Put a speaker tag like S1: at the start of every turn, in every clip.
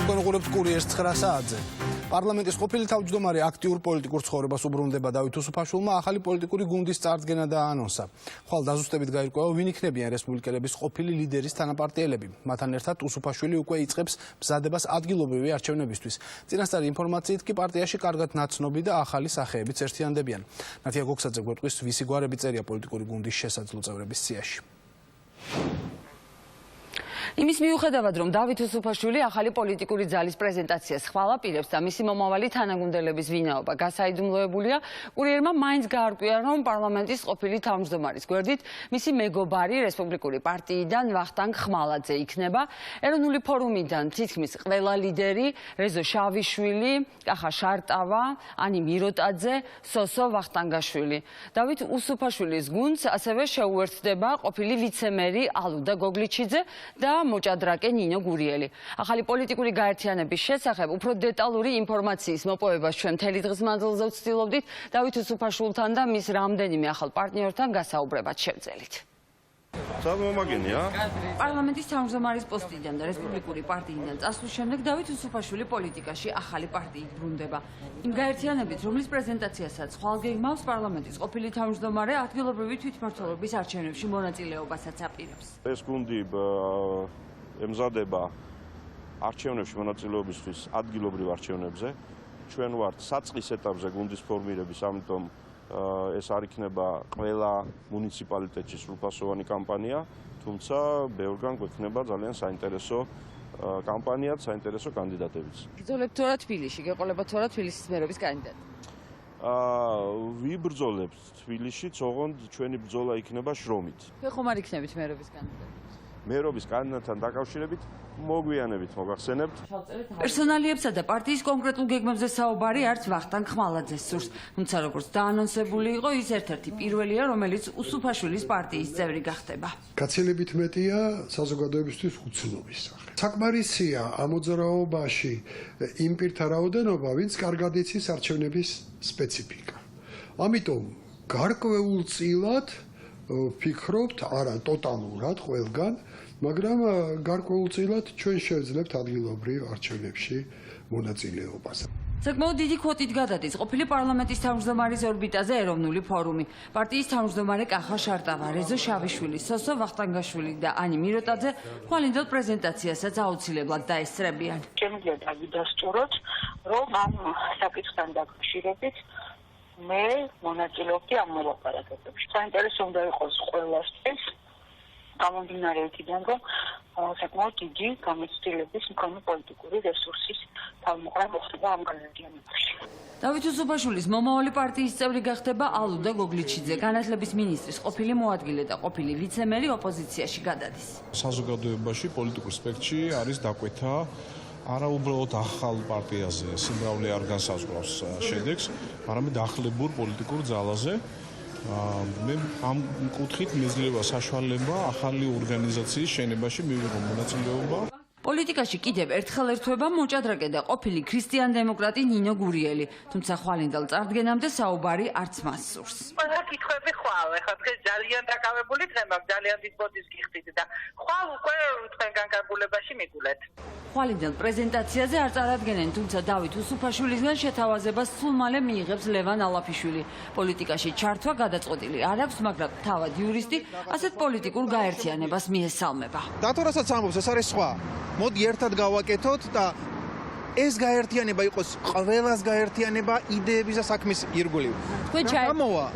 S1: კონკურენტ კურიერს 9 საათზე. პარლამენტის ყოფილი თავმჯდომარე აქტიურ პოლიტიკურ ცხოვრებას უბრუნდება დავით უსუფაშვილმა ახალი პოლიტიკური გუნდის წარდგენა დაანონსა. ხვალ დაზუსტებით გაირკვევა, ვინ იქნებიან რესპუბლიკელების ყოფილი ლიდერის თანაპარტიელები. მათთან ერთად უსუფაშვილი უკვე იწყებს მზადებას ადგილობრივი არჩევნებისთვის. წინასწარი ინფორმაციით კი პარტიაში კარგად ნაცნობი და ახალი სახეებიც ერთიანდებიან. ნათია გოგსაძე გვეტყვის, ვისი გვარები წერია პოლიტიკური გუნდის შესაძლო წევრების სიაში.
S2: იმის მიუხედავად, რომ დავით უსუფაშვილი ახალი პოლიტიკური ძალის პრეზენტაციას ხვალ აპირებს და მისი მომავალი თანაგუნდელების ვინაობა გასაიდუმლოებულია, კურიერმა მაინც გაარკვია, რომ პარლამენტის ყოფილი თავმჯდომარის გვერდით მისი მეგობარი რესპუბლიკური პარტიიდან ვახტანგ ხმალაძე იქნება. ეროვნული ფორუმიდან თითქმის ყველა ლიდერი, რეზო შავიშვილი, კახა შარტავა, ანი მიროტაძე, სოსო ვახტანგაშვილი. დავით უსუფაშვილის გუნდს ასევე შეუერთდება ყოფილი ვიცემერი ალუდა გოგლიჩიძე და მოჭადრაკე ნინო გურიელი. ახალი პოლიტიკური გაერთიანების შესახებ უფრო დეტალური ინფორმაციის მოპოვებას ჩვენ მთელი დღის მანძილზე ვცდილობდით დავით უსუფაშვილთან და მის რამდენიმე ახალ პარტნიორთან გასაუბრებად შევძელით.
S3: გამომაგენია.
S2: პარლამენტის თავმჯდომარის პოსტიდან და რესპუბლიკური პარტიიდან წასვლის შემდეგ დავით უსუფაშვილი პოლიტიკაში ახალი პარტიით ბრუნდება. იმ გაერთიანებით, რომლის პრეზენტაციასაც ხვალ გეგმავს პარლამენტის ყოფილი თავმჯდომარე ადგილობრივი თვითმმართველობის არჩევნებში მონაწილეობასაც აპირებს.
S3: ეს გუნდი ემზადება არჩევნებში მონაწილეობისთვის ადგილობრივ არჩევნებზე. ჩვენ ვართ საწყის ეტაპზე გუნდის ფორმირების, ამიტომ ეს არ იქნება ყველა მუნიციპალიტეტში სრულფასოვანი კამპანია, თუმცა ბევრგან გვექნება ძალიან საინტერესო კამპანიაც, საინტერესო კანდიდატებიც.
S2: ბრძოლებთ თორა თბილისში, გეყოლებათ თორა თბილისის მერობის კანდიდატი.
S3: ვიბრძოლებთ თბილისშიც, ოღონდ ჩვენი ბრძოლა იქნება შრომით.
S2: თქვენ ხომ არ იქნებით მერობის კანდიდატი?
S3: მერობის კანდიდატთან დაკავშირებით მოგვიანებით მოგახსენებთ.
S2: პერსონალიებსა და პარტიის კონკრეტულ გეგმებზე საუბარი არც ვახტანგ ხმალაძეს სურს, თუმცა როგორც დაანონსებული იყო, ის ერთ-ერთი პირველია, რომელიც უსუფაშვილის პარტიის წევრი გახდება.
S4: გაცილებით მეტია საზოგადოებისთვის უცნობის სახე. საკმარისია ამ მოძრაობაში იმ პირთა რაოდენობა, ვინც კარგად იცის არჩევნების სპეციფიკა. ამიტომ გარკვეულწილად ვფიქრობთ, არა ტოტალურად ყველგან, მაგრამ გარკვეულწილად ჩვენ შევძლებთ ადგილობრივ არჩევნებში მონაწილეობას.
S2: საკმაოდ დიდი კვოტით გადადის ყოფილი პარლამენტის თავმჯდომარის ორბიტაზე ეროვნული ფორუმი. პარტიის თავმჯდომარე კახა შარტავა, რეზო შავიშვილი, სოსო ვახტანგაშვილი და ანი მიროტაძე ხვალინდელ პრეზენტაციასაც აუცილებლად დაესწრებიან.
S5: შემიძლია დავიდასტუროთ, რომ ამ საკითხთან დაკავშირებით მე მონაწილეობდი ამ მოლაპარაკებებში. საინტერესო უნდა იყოს ყველასთვის, გამომდინარე იქიდან, რომ საკმაოდ დიდი გამოცდილების მქონე პოლიტიკური რესურსის თავმოყრა მოხდება ამ განმარტებაში.
S2: დავით უსუფაშვილის მომავალი პარტიის წევრი გახდება ალუდა გოგლიჩიძე, განათლების მინისტრის ყოფილი მოადგილე და ყოფილი ვიცემერი ოპოზიციაში გადადის.
S6: საზოგადოებაში პოლიტიკურ სპექტრში არის დაკვეთა არა უბრალოდ ახალ პარტიაზე სიმრავლე არ განსაზღვრავს შედეგს, არამედ ახლებურ პოლიტიკურ ძალაზე. მე ამ კუთხით მეძლევა საშუალება ახალი ორგანიზაციის შენებაში მივიღო მონაწილეობა.
S2: პოლიტიკაში კიდევ ერთხელ ერთვება მოჭადრაკე და ყოფილი ქრისტიან-დემოკრატი ნინო გურიელი, თუმცა ხვალინდელ წარდგენამდე საუბარი არც მას სურს.
S5: ყველა კითხვები ხვალ, ეხლა დღეს ძალიან დაკავებული დღე მაქვს, ძალიან დიდ ბოდის გიხდით და ხვალ უკვე თქვენ განკარგულებაში მიგულეთ.
S2: ხვალინდელ პრეზენტაციაზე არ წარადგენენ, თუმცა დავით უსუფაშვილისგან შეთავაზებას სულ მალე მიიღებს ლევან ალაფიშვილი. პოლიტიკაში ჩართვა გადაწყვეტილი არ აქვს, მაგრამ თავად იურისტი ასეთ პოლიტიკურ გაერთიანებას მიესალმება.
S7: დათო რასაც ამბობს, ეს არის სხვა. მოდი ერთად გავაკეთოთ და ეს გაერთიანება იყოს ყველას გაერთიანება იდეების და საქმის ირგვლივ.
S2: თქვენ
S7: გამოვა.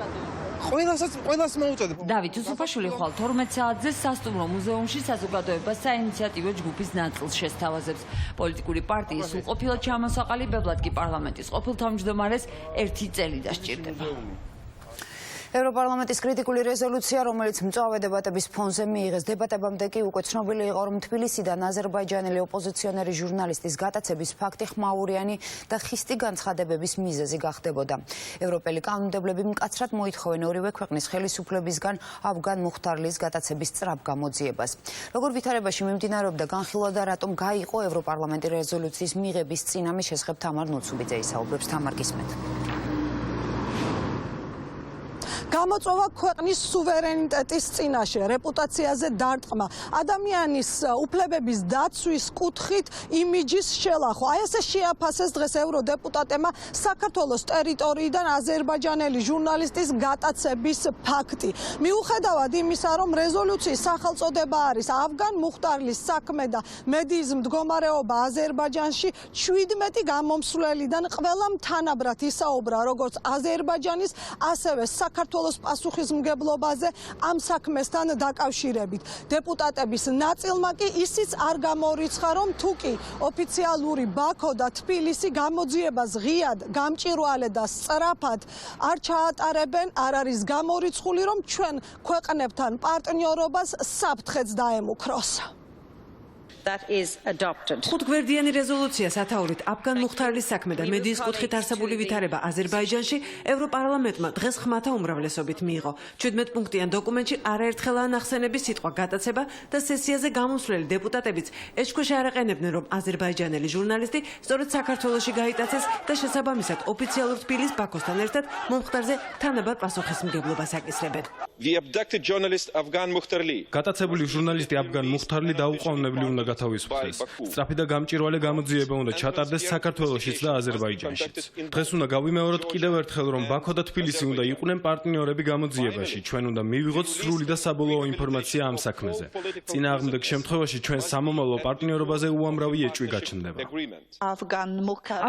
S7: ყველას მოუწოდებ.
S2: დავით უსუფაშვილი ხვალ 12 საათზე სასტუმრო მუზეუმში საზოგადოებას საინიციატივო ჯგუფის ნაწილს შესთავაზებს. პოლიტიკური პარტიის სრულყოფილად ჩამოსაყალიბებლად კი პარლამენტის ყოფილ თავმჯდომარეს 1 წელი დასჭირდება.
S8: ევროპარლამენტის კრიტიკული რეზოლუცია, რომელიც მწვავე დებატების ფონზე მიიღეს, დებატებამდე კი უკვე ცნობილი იყო, რომ თბილისიდან აზერბაიჯანელი ოპოზიციონერი ჟურნალისტის გატაცების ფაქტი ხმაურიანი და ხისტი განცხადებების მიზეზი გახდებოდა. ევროპელი კანონმდებლები მკაცრად მოითხოვენ ორივე ქვეყნის ხელისუფლებისგან ავგან მუხთარლის გატაცების სწრაფ გამოძიებას. როგორ ვითარებაში მიმდინარეობდა განხილვა და რატომ გაიყო ევროპარლამენტი რეზოლუციის მიღების წინ ამის შესახებ თამარ ნუცუბიძე ისაუბრებს. თამარ, გისმენთ.
S9: გამოწვევა ქვეყნის სუვერენიტეტის წინაშე, რეპუტაციაზე დარტყმა, ადამიანის უფლებების დაცვის კუთხით იმიჯის შელახვა. აი ესე შეაფასეს დღეს ევროდეპუტატებმა საქართველოს ტერიტორიიდან აზერბაიჯანელი ჟურნალისტის გატაცების ფაქტი. მიუხედავად იმისა, რომ რეზოლუციის სახელწოდება არის ავგან მუხტარლის საქმე და მედიის მდგომარეობა აზერბაიჯანში, 17 გამომსვლელიდან ყველამ თანაბრად ისაუბრა როგორც აზერბაიჯანის, ასევე საქართველოს პასუხისმგებლობაზე ამ საქმესთან დაკავშირებით. დეპუტატების ნაწილმა კი ისიც არ გამორიცხა, რომ თუკი ოფიციალური ბაქო და თბილისი გამოძიებას ღიად, გამჭვირვალე და სწრაფად არ ჩაატარებენ, არ არის გამორიცხული, რომ ჩვენ ქვეყნებთან პარტნიორობას საფრთხეც დაემუქროს.
S10: ხუთგვერდიანი რეზოლუცია სათაურით ავგან მუხტარლის საქმე და მედიის კუთხით არსებული ვითარება აზერბაიჯანში ევროპარლამენტმა დღეს ხმათა უმრავლესობით მიიღო. 17 პუნქტიან დოკუმენტში არაერთხელაა ნახსენების სიტყვა გატაცება და სესიაზე გამოსვლელი დეპუტატებიც ეჭქვეშ არაყენებდნენ, რომ აზერბაიჯანელი ჟურნალისტი სწორედ საქართველოში გაიტაცეს და შესაბამისად ოფიციალურ თბილისის ბაქოსთან ერთად მომხდარზე თანაბარ პასუხისმგებლობას აკისრებენ.
S11: გატაცებული ჟურნალისტი ავგან მუხტარლი დაუყოვნებლივ უნდა გათავისუფლდეს. სწრაფი და გამჭვირვალე გამოძიება უნდა ჩატარდეს საქართველოშიც და აზერბაიჯანშიც. დღეს უნდა გავიმეოროთ კიდევ ერთხელ, რომ ბაქო და თბილისი უნდა იყვნენ პარტნიორები გამოძიებაში. ჩვენ უნდა მივიღოთ სრული და საბოლოო ინფორმაცია ამ საქმეზე. წინააღმდეგ შემთხვევაში ჩვენ სამომავლო პარტნიორობაზე უამრავი ეჭვი გაჩნდება.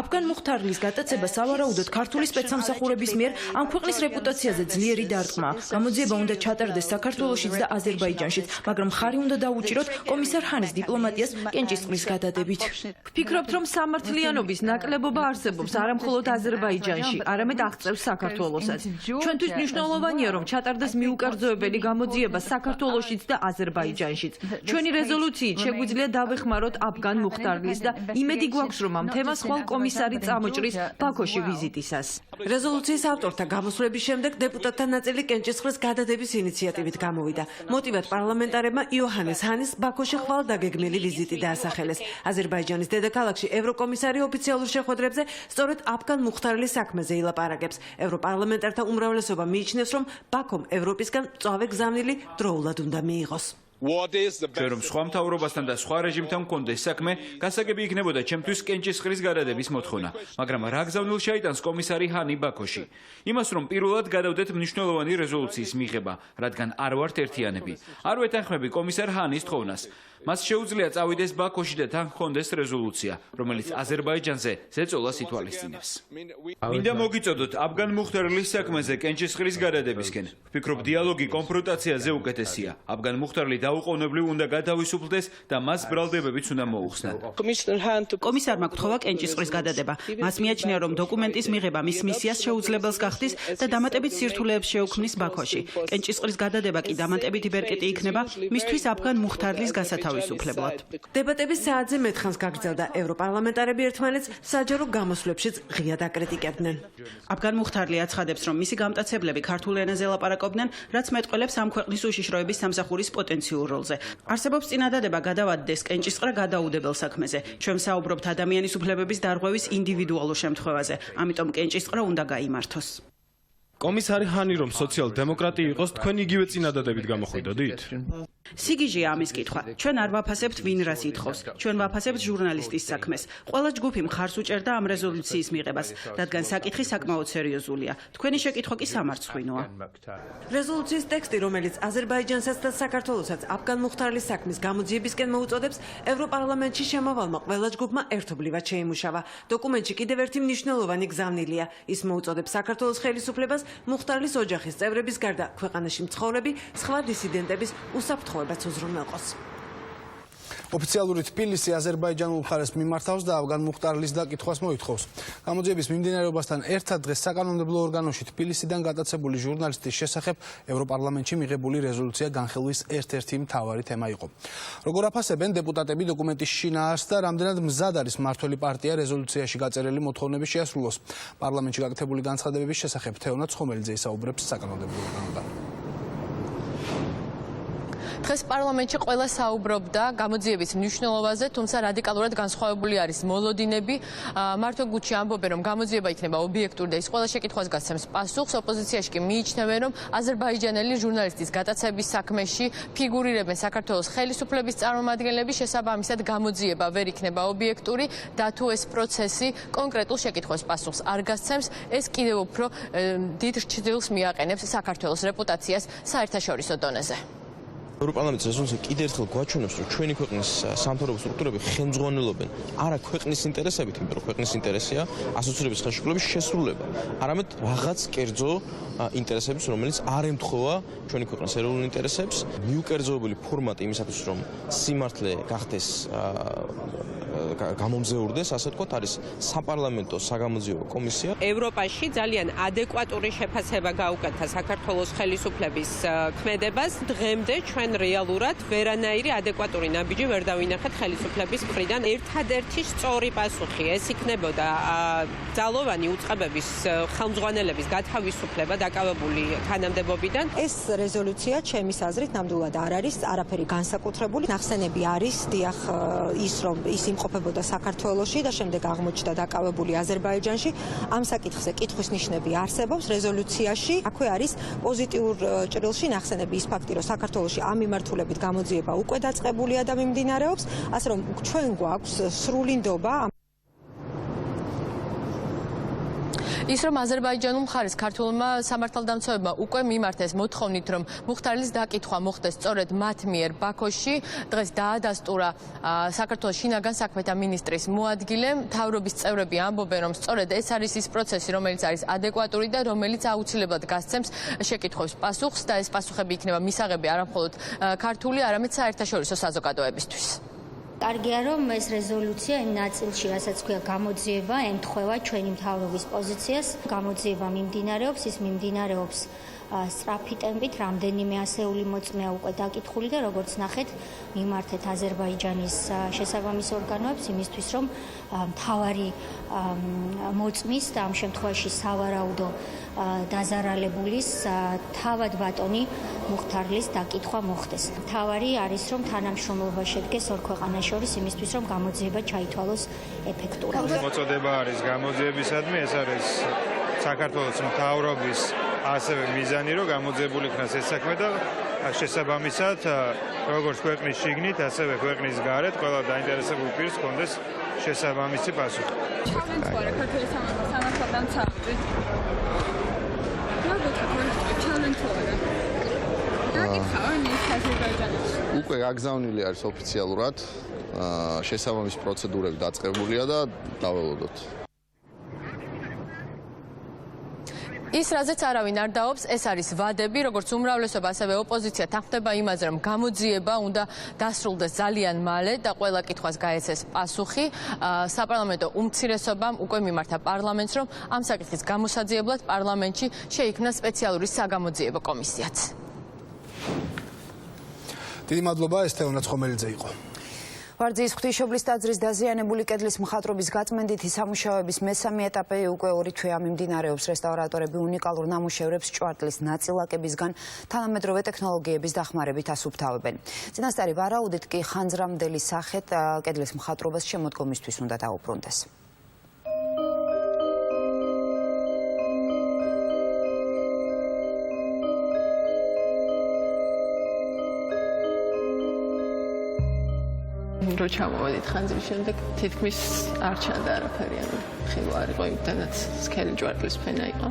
S10: ავგან მუხტარლის გატაცება სავარაუდოდ ქართული სპეცსამსახურების მიერ ამ ქვეყნის რეპუტაციაზე ძლიერი დარტყმა. გამოძიება უნდა ჩატარდეს საქართველოშიც და აზერბაიჯანშიც, მაგრამ ხარი უნდა დაუჭიროთ კომისარ ჰანის დიპლომატიას კენჭისყრის გადადებით.
S12: ვფიქრობთ, რომ სამართლიანობის ნაკლებობა არსებობს არა მხოლოდ აზერბაიჯანში, არამედ აღწევს საქართველოსაც. ჩვენთვის მნიშვნელოვანია, რომ ჩატარდეს მიუკერძოებელი გამოძიება საქართველოშიც და აზერბაიჯანშიც. ჩვენი რეზოლუციით შეგვიძლია დავეხმაროთ ავგან მუხტარლის და იმედი გვაქვს, რომ ამ თემას ხვალ კომისარი წამოჭრის ბაქოში ვიზიტისას.
S10: რეზოლუციის ავტორთა გამოსვლების შემდეგ დეპუტატთა ნაწილი კენჭისყრის გადადების ინიციატივით გამოვიდა. მოტივად პარლამენტარებმა იოჰანეს ჰანის ბაქოში ხვალ დაგეგმილი ვიზიტი დაასახელეს. აზერბაიჯანის დედაქალაქში ევროკომისარი ოფიციალურ შეხვედრებზე სწორედ ავგან მუხტარლის საქმეზე ილაპარაკებს. ევროპარლამენტართა უმრავლესობა მიიჩნევს, რომ ბაქომ ევროპისგან მწვავე გზავნილი დროულად უნდა მიიღოს.
S13: ჩვენ რომ სხვა მთავრობასთან და სხვა რეჟიმთან მქონდეს საქმე, გასაგები იქნებოდა ჩემთვის კენჭისყრის გადადების მოთხოვნა, მაგრამ რა გზავნილ შეიტანს კომისარი ჰანი ბაქოში? იმას, რომ პირველად გადავდეთ მნიშვნელოვანი რეზოლუციის მიღება, რადგან არ ვართ ერთიანები. არ ვეთანხმები კომისარ ჰანის თხოვნას. მას შეუძლია წავიდეს ბაქოში და თან ჰქონდეს რეზოლუცია, რომელიც აზერბაიჯანზე ზეწოლას ითვალისწინებს. მინდა მოგიწოდოთ ავგან მუხტარლის საქმეზე კენჭისყრის გადადებისკენ. ვფიქრობ, დიალოგი კონფრონტაციაზე უკეთესია. ავგან მუხტარლი დაუყოვნებლივ უნდა გათავისუფლდეს და მას ბრალდებებიც უნდა მოუხსნათ.
S12: კომისარმა გთხოვა კენჭისყრის გადადება. მას მიაჩნია, რომ დოკუმენტის მიღება მის მისიას შეუძლებელს გახდის და დამატებით სირთულეებს შეუქმნის ბაქოში. კენჭისყრის გადადება კი დამატებითი ბერკეტი იქნება მისთვის ავგან მუხტარლის გასათავისუფლებლად.
S10: დებატების საათზე მეთხანს გაგრძელდა. ევროპარლამენტარები ერთმანეთს საჯარო გამოსვლებშიც ღიად აკრიტიკებდნენ.
S12: ავგან მუხტარლი აცხადებს, რომ მისი გამტაცებლები ქართულ ენაზე ლაპარაკობდნენ, რაც მეტყველებს ამ ქვეყნის უშიშროების სამსახურის პოტენციურ როლზე. არსებობს წინადადება გადავადდეს კენჭისყრა გადაუდებელ საქმეზე. ჩვენ საუბრობთ ადამიანის უფლებების დარღვევის ინდივიდუალურ შემთხვევაზე, ამიტომ კენჭისყრა უნდა გაიმართოს.
S11: კომისარი ჰანი რომ სოციალ-დემოკრატი იყოს, თქვენ იგივე წინადადებით გამოხვიდოდით?
S12: სიგიჟეა ამის კითხვა. ჩვენ არ ვაფასებთ ვინ რას ითხოვს. ჩვენ ვაფასებთ ჟურნალისტის საქმეს. ყველა ჯგუფი მხარს უჭერდა ამ რეზოლუციის მიღებას, რადგან საკითხი საკმაოდ სერიოზულია. თქვენი შეკითხვა კი სამარცხვინოა.
S10: რეზოლუციის ტექსტი, რომელიც აზერბაიჯანსაც და საქართველოსაც ავგან მუხტარლის საქმის გამოძიებისკენ მოუწოდებს, ევროპარლამენტში შემავალმა ყველა ჯგუფმა ერთობლივად შეიმუშავა. დოკუმენტში კიდევ ერთი მნიშვნელოვანი გზავნილია. ის მოუწოდებს საქართველოს ხელისუფლებას მუხტარლის ოჯახის წევრების გარდა ქვეყანაში მცხოვრები სხვა დისიდენტების უსაფრთხოებაც უზრუნველყოს.
S1: ოფიციალური თბილისი აზერბაიჯანულ მხარეს მიმართავს და ავგან მუხტარლის დაკითხვას მოითხოვს. გამოძიების მიმდინარეობასთან ერთად დღეს საკანონმდებლო ორგანოში თბილისიდან გატაცებული ჟურნალისტის შესახებ ევროპარლამენტში მიღებული რეზოლუცია განხილვის ერთ-ერთი მთავარი თემა იყო. როგორ აფასებენ დეპუტატები დოკუმენტის შინაარსს და რამდენად მზად არის მმართველი პარტია რეზოლუციაში გაწერილი მოთხოვნების შეასრულოს? პარლამენტში გაკეთებული განცხადებების შესახებ თეონა ცხომელიძე ისაუბრებს საკანონმდებლო ორგანოდან.
S14: დღეს პარლამენტში ყველა საუბრობდა გამოძიების მნიშვნელობაზე, თუმცა რადიკალურად განსხვავებული არის მოლოდინები. მართო გუჩი ამბობენ, რომ გამოძიება იქნება ობიექტური და ის ყველა შეკითხვას გასცემს პასუხს. ოპოზიციაში კი მიიჩნევენ, რომ აზერბაიჯანელი ჟურნალისტის გადაცემის საქმეში ფიგურირებენ საქართველოს ხელისუფლების წარმომადგენლები, შესაბამისად გამოძიება ვერ იქნება ობიექტური და თუ ეს პროცესი კონკრეტულ შეკითხვას პასუხს არ გასცემს, ეს კიდევ უფრო დიდ ჩრდილს მიაყენებს საქართველოს რეპუტაციას საერთაშორისო დონეზე.
S15: ევროპარლამენტის რეზოლუცია კიდევ ერთხელ გვაჩვენებს, რომ ჩვენი ქვეყნის სამთავრობო სტრუქტურები ხელმძღვანელობენ არა ქვეყნის ინტერესებით, იმიტომ რომ ქვეყნის ინტერესია ასოცირების ხელშეკრულების შესრულება, არამედ რაღაც კერძო ინტერესების, რომელიც არ ემთხვევა ჩვენი ქვეყნის ეროვნულ ინტერესებს. მიუკერძოებული ფორმატი იმისათვის, რომ სიმართლე გახდეს გამომზეურდეს, ასე ვთქვათ, არის საპარლამენტო საგამოძიებო კომისია.
S16: ევროპაში ძალიან ადეკვატური შეფასება გაუკეთა საქართველოს ხელისუფლების ქმედებას. დღემდე ჩვენ რეალურად ვერანაირი ადეკვატური ნაბიჯი ვერ დავინახეთ ხელისუფლების მხრიდან. ერთადერთი სწორი პასუხი ეს იქნებოდა ძალოვანი უწყებების ხელმძღვანელების გათავისუფლება დაკავებული თანამდებობიდან.
S17: ეს რეზოლუცია ჩემის აზრით ნამდვილად არ არის არაფერი განსაკუთრებული. ნახსენები არის დიახ ის რომ ის იმყოფებოდა საქართველოში და შემდეგ აღმოჩნდა დაკავებული აზერბაიჯანში. ამ საკითხზე კითხვის ნიშნები არსებობს რეზოლუციაში. აქვე არის პოზიტიურ ჭრილში ნახსენები ის ფაქტი, რომ საქართველოში ამ მიმართულებით გამოძიება უკვე დაწყებულია და მიმდინარეობს, ასე რომ ჩვენ გვაქვს სრული ნდობა.
S14: ის რომ აზერბაიჯანულ მხარეს ქართულმა სამართალდამცავებმა უკვე მიმართეს მოთხოვნით, რომ მუხთარლის დაკითხვა მოხდეს სწორედ მათ მიერ ბაქოში. დღეს დაადასტურა საქართველოს შინაგან საქმეთა მინისტრის მოადგილემ. მთავრობის წევრები ამბობენ, რომ სწორედ ეს არის ის პროცესი, რომელიც არის ადეკვატური და რომელიც აუცილებლად გასცემს შეკითხვებს პასუხს და ეს პასუხები იქნება მისაღები არა მხოლოდ ქართული, არამედ საერთაშორისო საზოგადოებისთვის.
S18: კარგია, რომ ეს რეზოლუცია იმ ნაწილში, რასაც ქვია გამოძიება, ემთხვევა ჩვენი მთავრობის პოზიციას. გამოძიება მიმდინარეობს, ის მიმდინარეობს სწრაფი ტემპით, რამდენიმე ასეული მოწმეა უკვე დაკითხული და როგორც ნახეთ, მიმართეთ აზერბაიჯანის შესაბამის ორგანოებს იმისთვის, რომ მთავარი მოწმის და ამ შემთხვევაში სავარაუდო დაზარალებულის თავად ბატონი მუხთარლის დაკითხვა მოხდეს. მთავარი არის, რომ თანამშრომლობა შედგეს ორ ქვეყანას შორის იმისთვის, რომ გამოძიება ჩაითვალოს ეფექტურად.
S19: მოწოდება არის გამოძიებისადმი, ეს არის საქართველოს მთავრობის ასევე მიზანი, რომ გამოძიებული იქნას ეს საქმე და შესაბამისად როგორც ქვეყნის შიგნით, ასევე ქვეყნის გარეთ ყველა დაინტერესებულ პირს ჰქონდეს შესაბამისი პასუხი.
S20: ჩავენთვალე ქართული სამართალდამცავებით. ჩავენთვალე. დაკითხავენ ის აზერბაიჯანში.
S21: უკვე გაგზავნილი არის ოფიციალურად, შესაბამისი პროცედურები დაწყებულია და დაველოდოთ.
S14: ის რაზეც არავინ არ დაობს, ეს არის ვადები, როგორც უმრავლესობა, ასევე ოპოზიცია თანხმდება იმაზე, რომ გამოძიება უნდა დასრულდეს ძალიან მალე და ყველა კითხვას გაეცეს პასუხი. საპარლამენტო უმცირესობამ უკვე მიმართა პარლამენტს, რომ ამ საკითხის გამოსაძიებლად პარლამენტში შეიქმნა სპეციალური საგამოძიებო კომისიაც.
S1: დიდი მადლობა, ეს თეონაც ხომელიძე იყო.
S8: ვარძიის ღვთისმშობლის ტაძრის დაზიანებული კედლის მხატვრობის გაწმენდითი სამუშაოების მესამე ეტაპი უკვე 2 თვეა მიმდინარეობს. რესტავრატორები უნიკალურ ნამუშევრებს ჭვარტლის ნაწილაკებისგან თანამედროვე ტექნოლოგიების დახმარებით ასუფთავებენ. წინასწარი ვარაუდით კი ხანძრამდელი სახით კედლის მხატვრობას შემოდგომისთვის უნდა დაუბრუნდეს.
S22: რო ჩამოვედით ხანძრის შემდეგ თითქმის არ ჩანდა არაფერი, ანუ ხილვა არ იყო, იმდანაც სქელი ჭვარტლის ფენა იყო.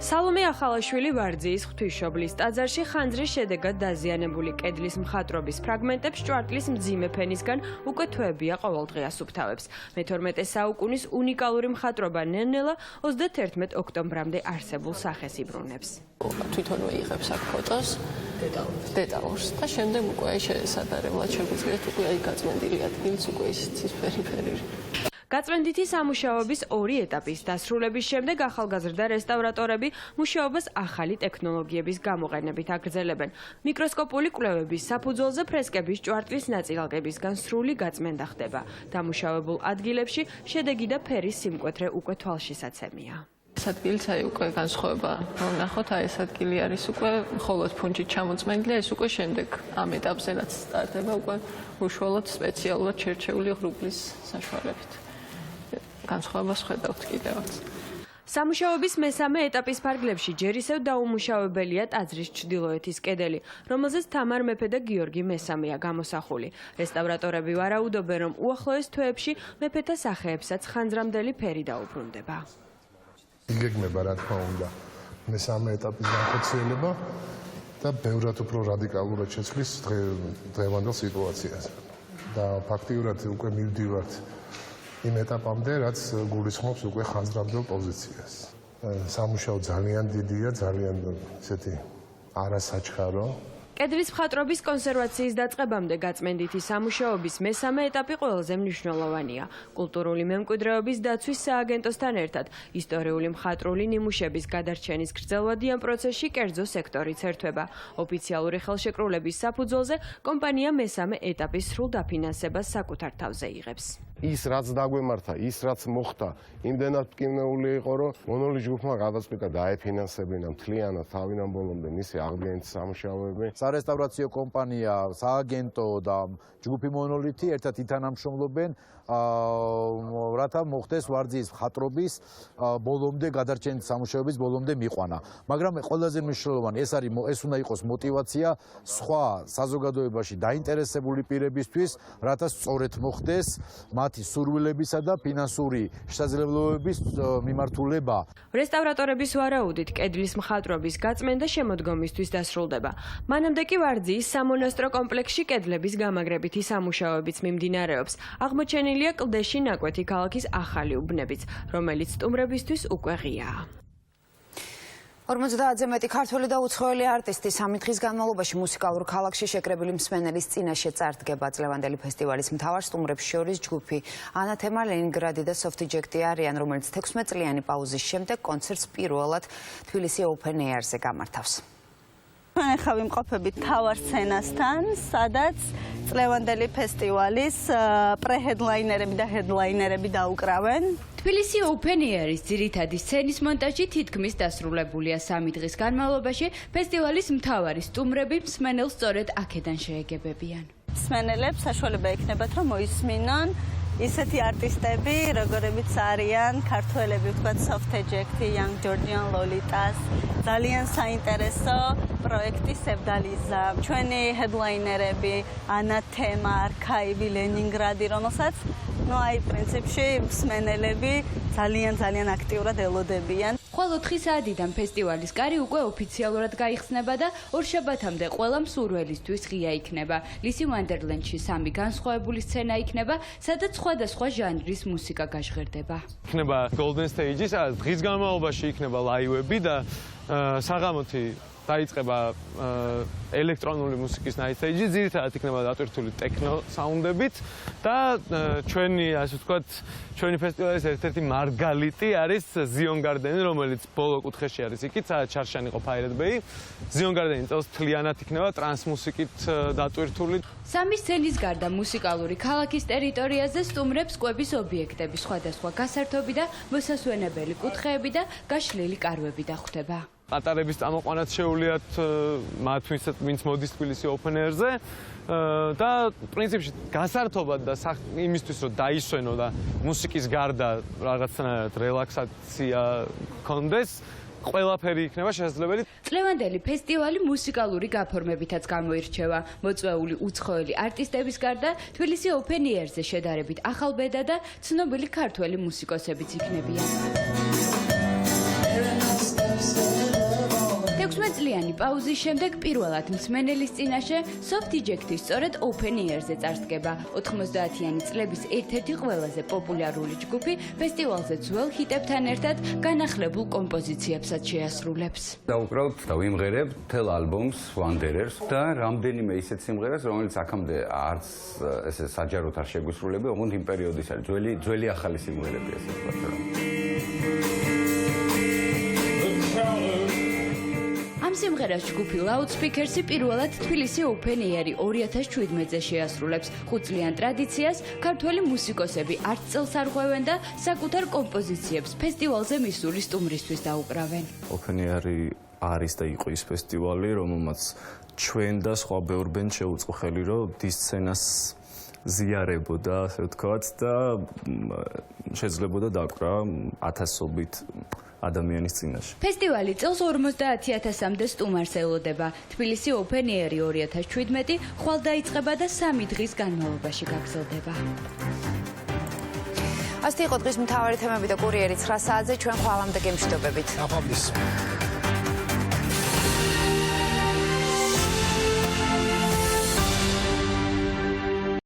S23: სალომე ახალაშვილი ვარძიის ღვთისმშობლის ტაძარში ხანძრის შედეგად დაზიანებული კედლის მხატვრობის ფრაგმენტებს ჭვარტლის მძიმე ფენისგან უკვე თვეებია ყოველდღე ასუფთავებს. მე-12 საუკუნის უნიკალური მხატვრობა ნენელა 31 ოქტომბრამდე არსებულ სახეს იბრუნებს.
S22: თვითონვე იღებს აქ ფოტოს დეტალურს და შემდეგ უკვე შესაძლებლად შეგვიძლიათ უკვე აი გაწმენდილი ადგილიც უკვე ის ფერი.
S23: გაწმენდითი სამუშაოების 2 ეტაპის დასრულების შემდეგ ახალგაზრდა რესტავრატორები მუშაობას ახალი ტექნოლოგიების გამოყენებით აგრძელებენ. მიკროსკოპული კვლევების საფუძველზე ფრესკების ჭვარტლის ნაწილაკებისგან სრული გაწმენდა ხდება. დამუშავებულ ადგილებში შედეგი და ფერის სიმკვეთრე უკვე თვალშისაცემია.
S22: ეს ადგილიც აი უკვე განსხვავება ვნახოთ, აი ეს ადგილი არის უკვე მხოლოდ ფუნჯით ჩამოწმენილი და ეს უკვე შემდეგ ამ ეტაპზე რაც სტარტდება უკვე უშუალოდ სპეციალურად შერჩეული ღრუბლის საშუალებით. განსხვავებას ხედავთ კიდევაც.
S23: სამუშაოების მესამე ეტაპის ფარგლებში ჯერ ისევ დაუმუშავებელია ტაძრის ჩრდილოეთის კედელი, რომელზეც თამარ მეფე და გიორგი მესამეა გამოსახული. რესტავრატორები ვარაუდობენ, რომ უახლოეს თვეებში მეფეთა სახეებსაც ხანძრამდელი ფერი დაუბრუნდება.
S3: იგეგმება რა თქმა უნდა მესამე ეტაპის განხორციელება და ბევრად უფრო რადიკალურად შეცვლის დღევანდელ სიტუაციას. და ფაქტიურად უკვე მივდივართ იმ ეტაპამდე, რაც გულისხმობს უკვე ხანძრამდელ პოზიციას. სამუშაო ძალიან დიდია, ძალიან ისეთი არასაჩქარო.
S23: კედლის მხატვრობის კონსერვაციის დაწყებამდე გაწმენდითი სამუშაოების მესამე ეტაპი ყველაზე მნიშვნელოვანია. კულტურული მემკვიდრეობის დაცვის სააგენტოსთან ერთად ისტორიული მხატვრული ნიმუშების გადარჩენის გრძელვადიან პროცესში კერძო სექტორიც ერთვება. ოფიციალური ხელშეკრულების საფუძველზე კომპანია მესამე ეტაპის სრულ დაფინანსებას საკუთარ თავზე იღებს.
S3: ის რაც დაგვემართა, ის რაც მოხდა, იმდენად მტკივნეული იყო, რომ მონოლი ჯგუფმა გადაწყვიტა დაეფინანსებინა მთლიანად თავიდან ბოლომდე მისი აღდგენითი სამუშაოები.
S4: სარესტავრაციო კომპანია, სააგენტო და ჯგუფი მონოლითი ერთად ითანამშრომლობენ, რათა მოხდეს ვარძიის მხატვრობის ბოლომდე გადარჩენის სამუშაოების ბოლომდე მიყვანა. მაგრამ ყველაზე მნიშვნელოვანი ეს უნდა იყოს мотиваცია სხვა საზოგადოებაში დაინტერესებული პირებისთვის, რათა სწორედ მოხდეს მათი სურვილებისა და ფინანსური შესაძლებლობების მიმართულება.
S23: რესტავრატორების ვარაუდით კედლის მხატვრობის გაწმენდა შემოდგომისთვის დასრულდება. მანამდე კი ვარძიის სამონასტრო კომპლექსში კედლების გამაგრებითი სამუშაოებიც მიმდინარეობს. აღმოჩენილია კლდეში ნაკვეთი ქალაქის ახალი უბნებიც, რომელიც სტუმრებისთვის უკვე ღიაა.
S8: 50-ზე მეტი ქართველი და უცხოელი არტისტი 3 დღის განმავლობაში მუსიკალურ ქალაქში შეკრებილი მსმენელის წინაშე წარდგება. წლევანდელი ფესტივალის მთავარ სტუმრებს შორის ჯგუფი ანათემა, ლენინგრადი და სოფტიჯექტი არიან, რომელიც 16 წლიანი პაუზის შემდეგ კონცერტს პირველად თბილისი Open Air-ზე გამართავს.
S6: ჩვენ ახლა ვიმყოფებით მთავარ სცენასთან, სადაც წლევანდელი ფესტივალის პრეჰედლაინერები და ჰედლაინერები დაუკრავენ.
S24: თბილისი Open Air-ის ძირითადი სცენის მონტაჟი თითქმის დასრულებულია. 3 დღის განმავლობაში ფესტივალის მთავარი სტუმრები მსმენელს სწორედ აქედან შეეგებებიან.
S6: მსმენელებს საშუალება ექნებათ, რომ მოისმინონ ისეთი არტისტები, როგორებიც არიან ქართველები, ვთქვათ, Soft-Eject-ი, Young Georgian Lolitas, ძალიან საინტერესო პროექტი Sevdaliza, ჩვენი ჰედლაინერები, ანათემა, არქაივი, ლენინგრადი, რომელსაც აი პრინციპში მსმენელები ძალიან აქტიურად ელოდებიან.
S24: ხვალ 4 საათიდან ფესტივალის კარი უკვე ოფიციალურად გაიხსნება და ორშაბათამდე ყველა მსურველისთვის ღია იქნება. ლისი ვანდერლენდში 3 განსხვავებული სცენა იქნება, სადაც სხვადასხვა ჟანრის მუსიკა გაჟღერდება.
S25: იქნება Golden Stage-ი, სადაც დღის განმავლობაში იქნება ლაივები და საღამოთი დაიწყება ელექტრონული მუსიკის night stage-ი, ძირითადად იქნება დატვირთული ტექნო საუნდებით და ჩვენი, ასე ვთქვათ, ჩვენი ფესტივალის ერთ-ერთი მარგალიტი არის Zion Garden-ი, რომელიც ბოლო კუთხეში არის იქით, სადაც ჩარშანი იყო Pirate Bay. Zion Garden-ი წელს მთლიანად იქნება ტრანსმუსიკით დატვირთული.
S24: 3 სცენის გარდა მუსიკალური ქალაქის ტერიტორიაზე სტუმრებს კვების ობიექტები, სხვადასხვა გასართობი და მოსასვენებელი კუთხეები და გაშლილი კარვები დახვდება.
S25: პატარების წამოყვანაც შეუულიათ მათ, ვინც მოდის თბილისი Open Air-ზე და პრინციპში გასართობად და იმისთვის, რომ დაისვენო და მუსიკის გარდა რაღაცნაირად რელაქსაცია გქონდეს, ყველაფერი იქნება შესაძლებელი.
S24: წლევანდელი ფესტივალი მუსიკალური გაფორმებითაც გამოირჩევა. მოწვეული უცხოელი არტისტების გარდა თბილისი Open Air-ზე შედარებით ახალბედა და ცნობილი ქართველი მუსიკოსებიც იქნებიან. 16 წლიანი პაუზის შემდეგ პირველად მსმენელის წინაშე Soft-Eject-ი სწორედ Open Air-ზე წარსდგება. 90-იანი წლების ერთ-ერთი ყველაზე პოპულარული ჯგუფი ფესტივალზე ძველ ჰიტებთან ერთად განახლებულ კომპოზიციებსაც შეასრულებს.
S26: დავუკრავთ და ვიმღერებთ მთელ ალბომს Wanderers და რამდენიმე ისეთ სიმღერას, რომელიც აქამდე არც ესე საჯაროდ არ შეგვისრულებია, ოღონდ იმ პერიოდის არის ძველი ახალი სიმღერები ესე ვთქვათ.
S24: ამ სიმღერას ჯგუფი Loudspeakers-ი პირველად თბილისი Open Air-ი 2017-ზე შეასრულებს. 5 წლიან ტრადიციას ქართველი მუსიკოსები არც წელს არ ღვევენ და საკუთარ კომპოზიციებს ფესტივალზე მისული სტუმრისთვის დაუკრავენ.
S2: Open Air-ი არის და იყო ის ფესტივალი, რომელმაც ჩვენ და სხვა ბევრ ბენდს შეუწყო ხელი, რომ დისცენას ზიარებოდა, ასე ვთქვათ, და შეძლებოდა დაკვრა ათასობით ადამიანის წინაშე.
S24: ფესტივალი წელს 50,000-მდე სტუმარს ელოდება. თბილისი Open Air-ი 2017 ხვალ დაიწყება და 3 დღის განმავლობაში გაგრძელდება.
S8: ასეთი იყო დღის მთავარი თემები და კურიერი 9 საათზე ჩვენ ხვალამდე გემშვიდობებით.
S1: დაფაბდის.